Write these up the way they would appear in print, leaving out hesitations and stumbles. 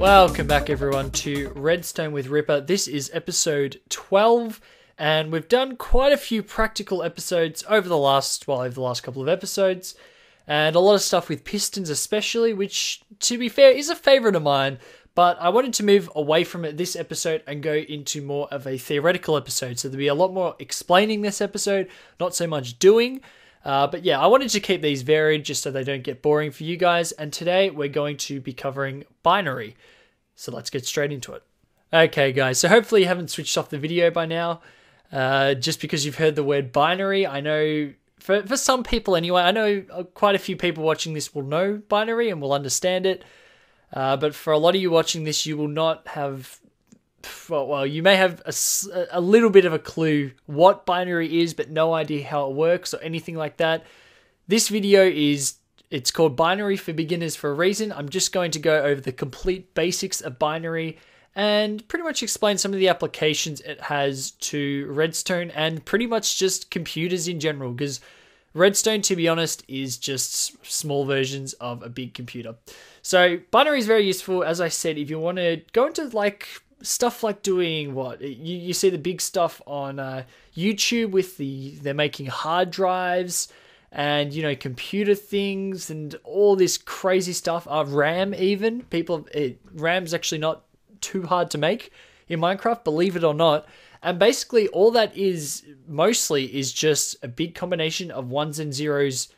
Welcome back everyone to Redstone with Ripper. This is episode 12 and we've done quite a few practical episodes over the last couple of episodes, and a lot of stuff with pistons especially, which to be fair is a favourite of mine, but I wanted to move away from it this episode and go into more of a theoretical episode. So there'll be a lot more explaining this episode, not so much doing. But yeah, I wanted to keep these varied just so they don't get boring for you guys. And today we're going to be covering binary. So let's get straight into it. Okay guys, so hopefully you haven't switched off the video by now. Just because you've heard the word binary. I know for some people anyway, I know quite a few people watching this will know binary and will understand it. But for a lot of you watching this, you will not have... Well, you may have a little bit of a clue what binary is, but no idea how it works or anything like that. This video it's called Binary for Beginners for a reason. I'm just going to go over the complete basics of binary and pretty much explain some of the applications it has to Redstone and pretty much just computers in general, because Redstone, to be honest, is just small versions of a big computer. So binary is very useful, as I said, if you want to go into like stuff like doing what you see the big stuff on YouTube with they're making hard drives and computer things and all this crazy stuff. RAM even RAM's actually not too hard to make in Minecraft, believe it or not. And basically all that is mostly is just a big combination of ones and zeros,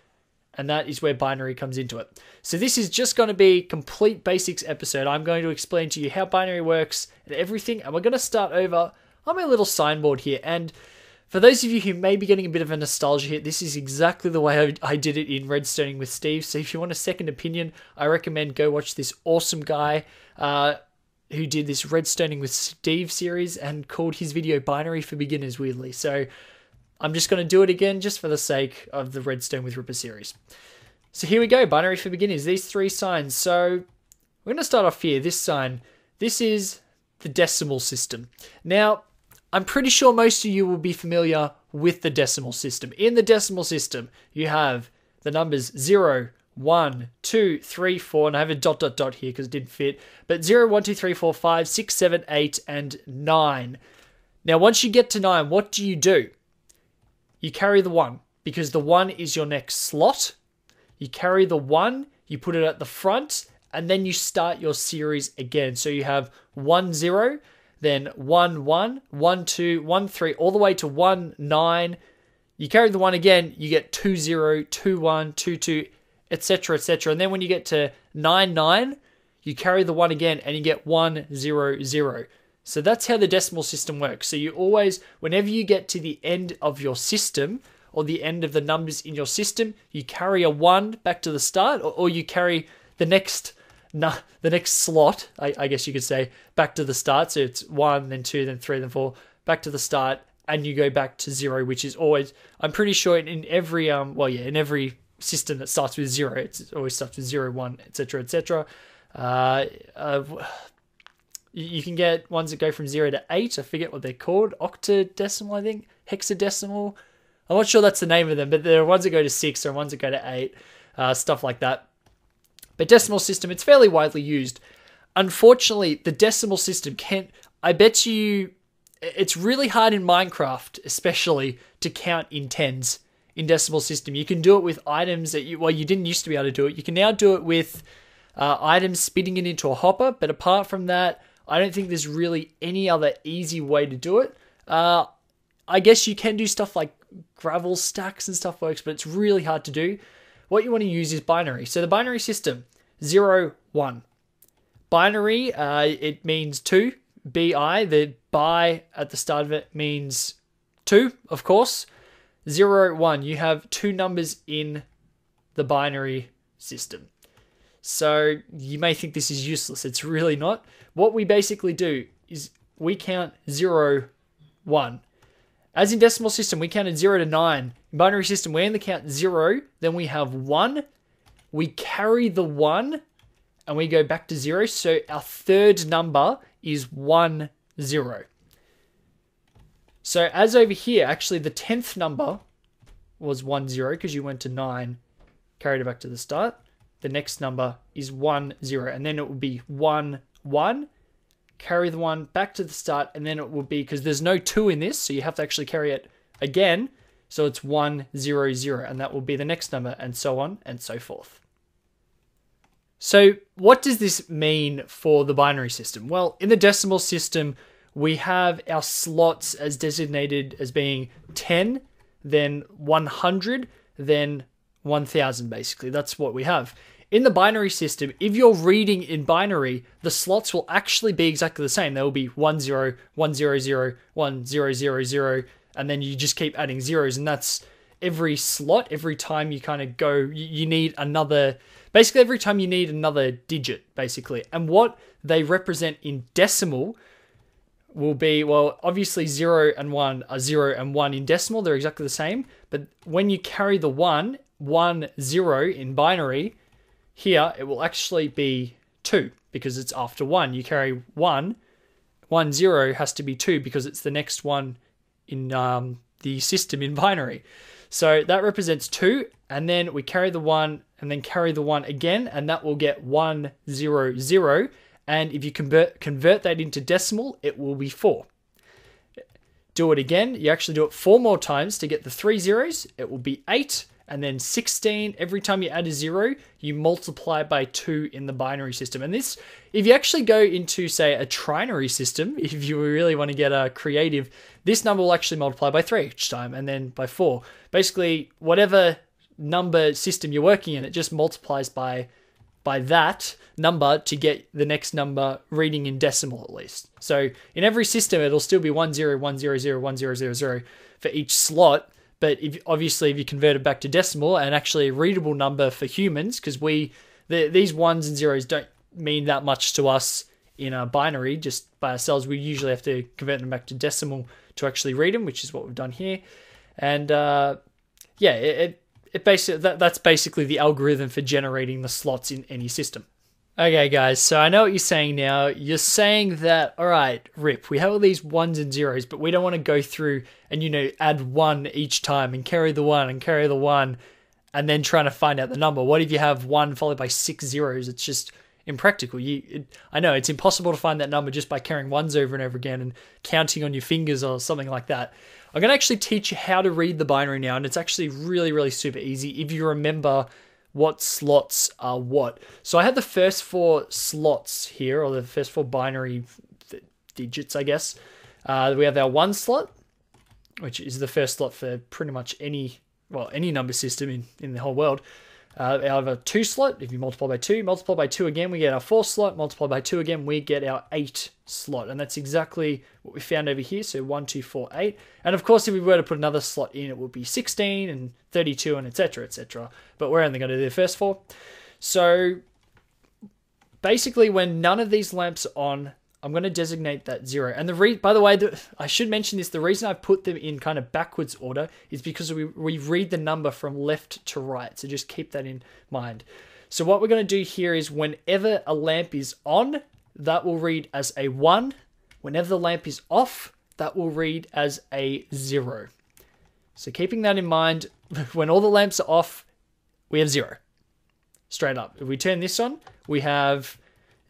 and that is where binary comes into it. So this is just going to be complete basics episode. I'm going to explain to you how binary works and everything, and we're going to start over on my little signboard here. And for those of you who may be getting a bit of a nostalgia here, this is exactly the way I did it in Redstoning with Steve. So if you want a second opinion, I recommend go watch this awesome guy who did this Redstoning with Steve series and called his video Binary for Beginners, weirdly. So I'm just going to do it again just for the sake of the Redstone with Ripper series. So here we go, binary for beginners, these three signs. So we're going to start off here, this sign. This is the decimal system. Now, I'm pretty sure most of you will be familiar with the decimal system. In the decimal system, you have the numbers 0, 1, 2, 3, 4, and I have a ... here because it didn't fit, but 0, 1, 2, 3, 4, 5, 6, 7, 8, and 9. Now, once you get to 9, what do? You carry the 1, because the 1 is your next slot. You carry the 1, you put it at the front, and then you start your series again. So you have 1, 0, then 1, 1, 1, 2, 1, 3, all the way to 1, 9. You carry the 1 again, you get 2, 0, 2, 1, 2, 2, etc., etc. And then when you get to 9, 9, you carry the 1 again, and you get 1, 0, 0. So that's how the decimal system works. So you always, whenever you get to the end of your system, or the end of the numbers in your system, you carry a 1 back to the start, or you carry the next slot, I guess you could say, back to the start. So it's 1, then 2, then 3, then 4, back to the start, and you go back to 0, which is always, I'm pretty sure in every, in every system that starts with 0, it always starts with 0, 1, etc., etc. You can get ones that go from 0 to 8. I forget what they're called. Octadecimal, I think. Hexadecimal. I'm not sure that's the name of them, but there are ones that go to 6, there are ones that go to 8. Stuff like that. But decimal system, it's fairly widely used. Unfortunately, the decimal system I bet you, it's really hard in Minecraft, especially, to count in tens in decimal system. You can do it with items that you didn't used to be able to do it. You can now do it with items spitting it into a hopper, but apart from that, I don't think there's really any other easy way to do it. I guess you can do stuff like gravel stacks and stuff works, but it's really hard to do. What you want to use is binary. So the binary system, 0, 1. Binary, it means 2, bi. The bi at the start of it means 2, of course. 0, 1, you have 2 numbers in the binary system. So you may think this is useless. It's really not. What we basically do is we count 0, 1. As in decimal system, we counted 0 to 9. In binary system, we only count 0, then we have 1. We carry the 1, and we go back to 0. So our third number is 1, 0. So as over here, actually the 10th number was 1, 0, because you went to 9, carried it back to the start. The next number is 1, 0, and then it will be 1, 1, carry the 1 back to the start, and then it will be, because there's no 2 in this, so you have to actually carry it again, so it's 1, 0, 0, and that will be the next number, and so on and so forth. So what does this mean for the binary system? Well, in the decimal system, we have our slots as designated as being 10, then 100, then 1000, basically. That's what we have. In the binary system, if you're reading in binary, the slots will actually be exactly the same. There will be 10, 100, 1000, and then you just keep adding zeros, and that's every slot. Every time you kind of go, you need another, basically every time you need another digit, basically. And what they represent in decimal will be, well, obviously 0 and 1 are 0 and 1 in decimal. They're exactly the same. But when you carry the 1, 1, 0 in binary, here it will actually be 2 because it's after 1. You carry 1, 1, 0 has to be 2 because it's the next one in the system in binary. So that represents 2, and then we carry the 1 and then carry the 1 again, and that will get 1, 0, 0. And if you convert that into decimal, it will be 4. Do it again. You actually do it 4 more times to get the 3 zeros. It will be 8, and then 16. Every time you add a 0, you multiply by 2 in the binary system. And this, if you actually go into, say, a trinary system, if you really want to get creative, this number will actually multiply by 3 each time, and then by 4. Basically, whatever number system you're working in, it just multiplies by that number to get the next number reading in decimal, at least. So in every system, it'll still be 10, 100, 1000 for each slot. But obviously, if you convert it back to decimal and actually a readable number for humans, because these ones and zeros don't mean that much to us in a binary just by ourselves. We usually have to convert them back to decimal to actually read them, which is what we've done here. And it basically that's basically the algorithm for generating the slots in any system. Okay, guys, so I know what you're saying now. You're saying that, all right, Rip, we have all these ones and zeros, but we don't want to go through and, add 1 each time and carry the 1 and carry the 1 and then trying to find out the number. What if you have 1 followed by 6 zeros? It's just impractical. I know it's impossible to find that number just by carrying ones over and over again and counting on your fingers or something like that. I'm going to actually teach you how to read the binary now, and it's actually really, really super easy if you remember what slots are what. So I have the first 4 slots here, or the first 4 binary digits, I guess. We have our 1 slot, which is the first slot for pretty much any number system in the whole world. I have a 2 slot. If you multiply by 2 again, we get our 4 slot. Multiply by 2 again, we get our 8 slot. And that's exactly what we found over here. So 1, 2, 4, 8. And of course, if we were to put another slot in, it would be 16 and 32 and etc, etc. But we're only going to do the first 4. So basically, when none of these lamps are on, I'm going to designate that 0. And by the way, I should mention this, the reason I've put them in kind of backwards order is because we read the number from left to right. So just keep that in mind. So what we're going to do here is whenever a lamp is on, that will read as a 1. Whenever the lamp is off, that will read as a 0. So keeping that in mind, when all the lamps are off, we have 0. Straight up. If we turn this on, we have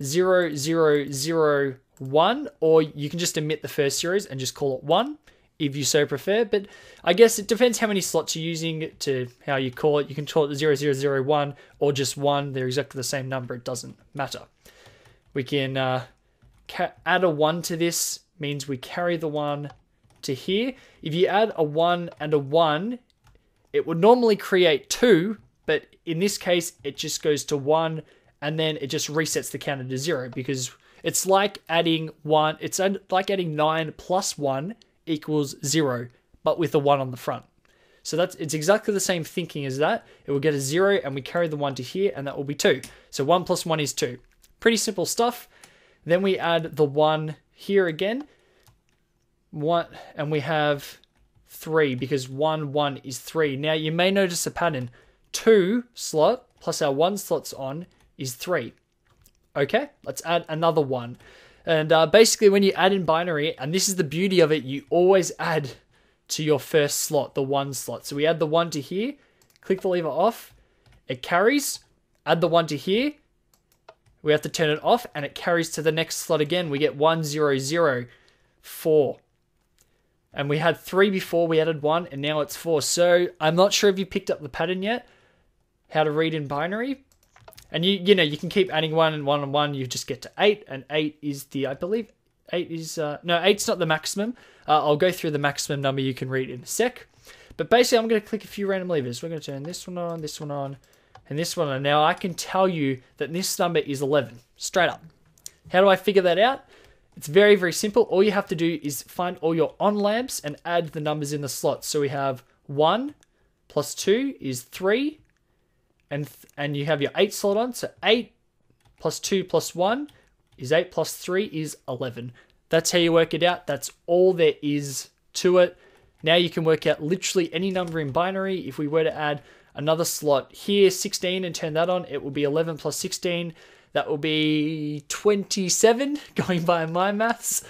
0, 0, 0, 1, or you can just omit the first zeros and just call it 1 if you so prefer. But I guess it depends how many slots you're using to how you call it. You can call it 0, 0, 0, 1 or just 1. They're exactly the same number. It doesn't matter. We can add a 1 to this, means we carry the 1 to here. If you add a 1 and a 1, it would normally create 2, but in this case, it just goes to 1 and then it just resets the counter to 0 because it's like adding 1. It's like adding 9 plus 1 equals 0, but with a 1 on the front. So it's exactly the same thinking as that. It will get a 0 and we carry the 1 to here and that will be 2. So 1 plus 1 is 2. Pretty simple stuff. Then we add the 1 here again. 1, and we have 3 because 1, 1 is 3. Now you may notice a pattern. 2 slot plus our 1 slots on is 3. Okay, let's add another 1. And basically when you add in binary, and this is the beauty of it, you always add to your first slot, the 1 slot. So we add the 1 to here, click the lever off, it carries, add the 1 to here, We have to turn it off, and it carries to the next slot again. We get 1, 0, 0, 4. And we had 3 before, we added 1, and now it's 4. So I'm not sure if you picked up the pattern yet, how to read in binary. And you know, you can keep adding 1 and 1 and 1, you just get to 8, and 8 is the, I believe, 8 is, no, 8's not the maximum. I'll go through the maximum number you can read in a sec. But basically, I'm going to click a few random levers. We're going to turn this one on, and this one on. Now, I can tell you that this number is 11, straight up. How do I figure that out? It's very, very simple. All you have to do is find all your on lamps and add the numbers in the slots. So we have 1 plus 2 is 3, and you have your 8 slot on. So 8 plus 2 plus 1 is 8 plus 3 is 11. That's how you work it out. That's all there is to it. Now you can work out literally any number in binary. If we were to add another slot here, 16, and turn that on, it will be 11 plus 16. That will be 27, going by my maths.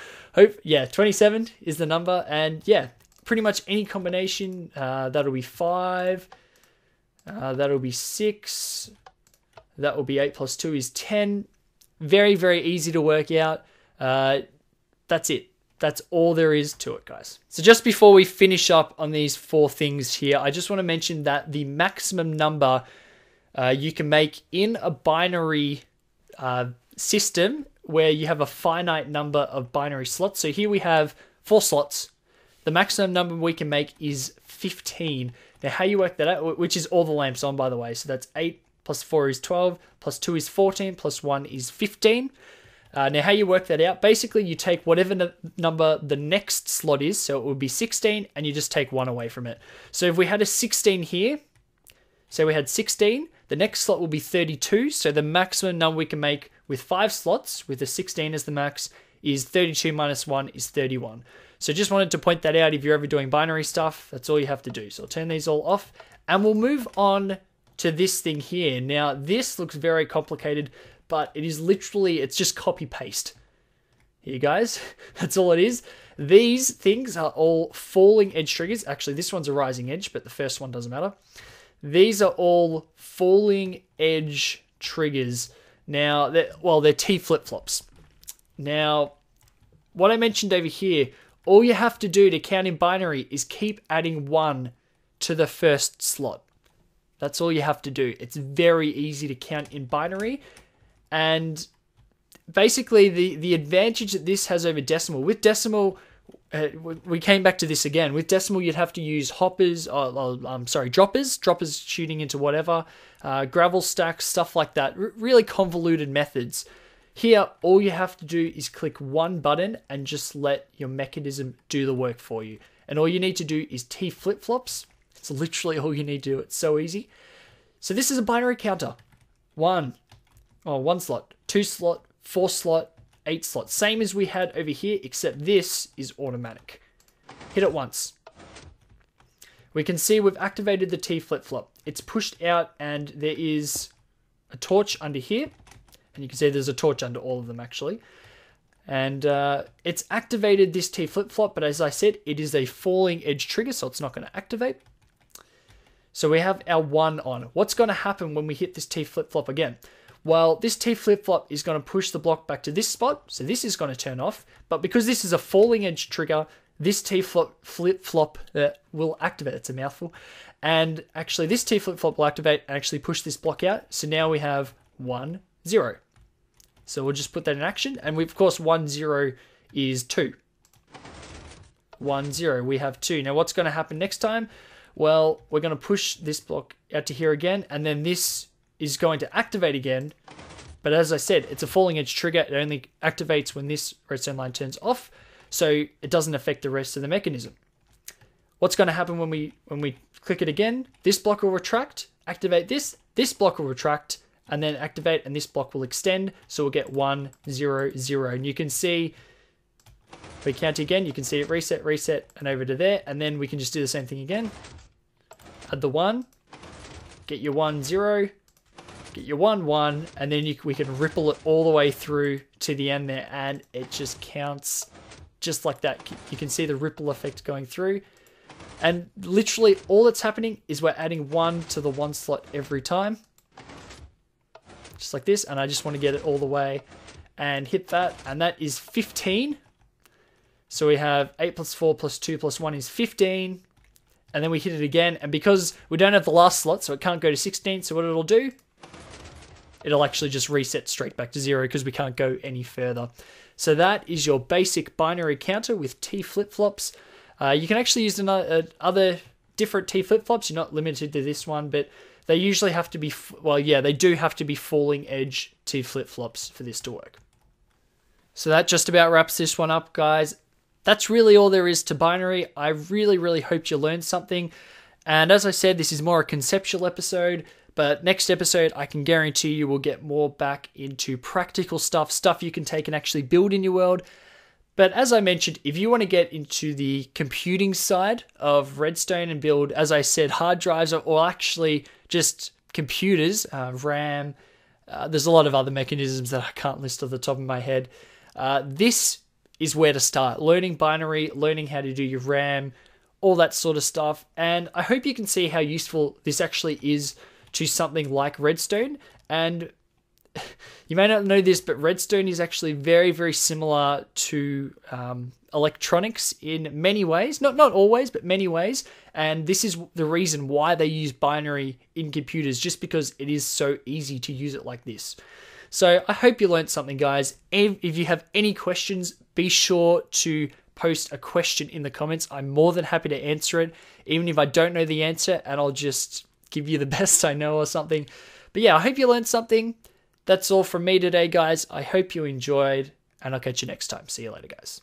Yeah, 27 is the number. And yeah, pretty much any combination. That'll be 5. That'll be 6. That will be 8 plus 2 is 10. Very, very easy to work out. That's it. That's all there is to it, guys. So just before we finish up on these 4 things here, I just want to mention that the maximum number you can make in a binary system where you have a finite number of binary slots. So here we have 4 slots. The maximum number we can make is 15. Now, how you work that out, which is all the lamps on, by the way. So that's 8 plus 4 is 12, plus 2 is 14, plus 1 is 15. Now, how you work that out, basically you take whatever number the next slot is, so it would be 16, and you just take 1 away from it. So if we had a 16 here, so we had 16, the next slot will be 32, so the maximum number we can make with 5 slots, with a 16 as the max, is 32 minus 1 is 31. So just wanted to point that out if you're ever doing binary stuff, that's all you have to do. So I'll turn these all off, and we'll move on to this thing here. Now, this looks very complicated, but it is literally, it's just copy paste. Here, guys, that's all it is. These things are all falling edge triggers. Actually, this one's a rising edge, but the first one doesn't matter. These are all falling edge triggers. Now, they're T flip-flops. Now, what I mentioned over here, all you have to do to count in binary is keep adding 1 to the first slot. That's all you have to do. It's very easy to count in binary. And basically, the advantage that this has over decimal, with decimal, we came back to this again. With decimal, you'd have to use hoppers, droppers shooting into whatever, gravel stacks, stuff like that. Really convoluted methods. Here, all you have to do is click 1 button and just let your mechanism do the work for you. And all you need to do is T flip-flops. It's literally all you need to do. It's so easy. So this is a binary counter. 1 slot, 2 slot, 4 slot, 8 slot. Same as we had over here, except this is automatic. Hit it once. We can see we've activated the T flip-flop. It's pushed out, and there is a torch under here. And you can see there's a torch under all of them, actually. And it's activated this T flip-flop, but as I said, it is a falling edge trigger, so it's not going to activate. So we have our 1 on. What's going to happen when we hit this T flip-flop again? Well, this T flip-flop is going to push the block back to this spot, so this is going to turn off. But because this is a falling edge trigger, this T flip-flop will activate. It's a mouthful. And actually, this T flip-flop will activate and actually push this block out. So now we have 1, 0. So we'll just put that in action. And we, of course, 1, 0 is 2. 1, 0. We have 2. Now, what's going to happen next time? Well, we're going to push this block out to here again, and then this is going to activate again. But as I said, it's a falling edge trigger. It only activates when this redstone line turns off, so it doesn't affect the rest of the mechanism. What's going to happen when we click it again? This block will retract, activate this block will retract, and then activate, and this block will extend, so we'll get 1, 0, 0. And you can see, if we count again, you can see it reset, and over to there, and then we can just do the same thing again. Add the 1, get your 1, 0, get your 1, 1, and then we can ripple it all the way through to the end there, and it just counts just like that. You can see the ripple effect going through. And literally all that's happening is we're adding 1 to the 1 slot every time. just like this, and I just want to get it all the way and hit that, and that is 15. So we have 8 plus 4 plus 2 plus 1 is 15, and then we hit it again, and because we don't have the last slot, so it can't go to 16, so what it'll do, it'll actually just reset straight back to 0 because we can't go any further. So that is your basic binary counter with T flip-flops. You can actually use other different T flip-flops. You're not limited to this one, but they usually have to be, well, yeah, they do have to be falling edge T flip-flops for this to work. So that just about wraps this one up, guys. That's really all there is to binary. I really, really hope you learned something. And as I said, this is more a conceptual episode, but next episode, I can guarantee you will get more back into practical stuff you can take and actually build in your world. But as I mentioned, if you want to get into the computing side of Redstone and build, as I said, hard drives or actually just computers, RAM, there's a lot of other mechanisms that I can't list off the top of my head. This is where to start. Learning binary, learning how to do your RAM, all that sort of stuff. And I hope you can see how useful this actually is to something like Redstone. And you may not know this, but Redstone is actually very, very similar to electronics in many ways. Not always, but many ways. And this is the reason why they use binary in computers, just because it is so easy to use it like this. So I hope you learned something, guys. If you have any questions, be sure to post a question in the comments. I'm more than happy to answer it, even if I don't know the answer, and I'll just give you the best I know or something. But yeah, I hope you learned something. That's all from me today, guys. I hope you enjoyed, and I'll catch you next time. See you later, guys.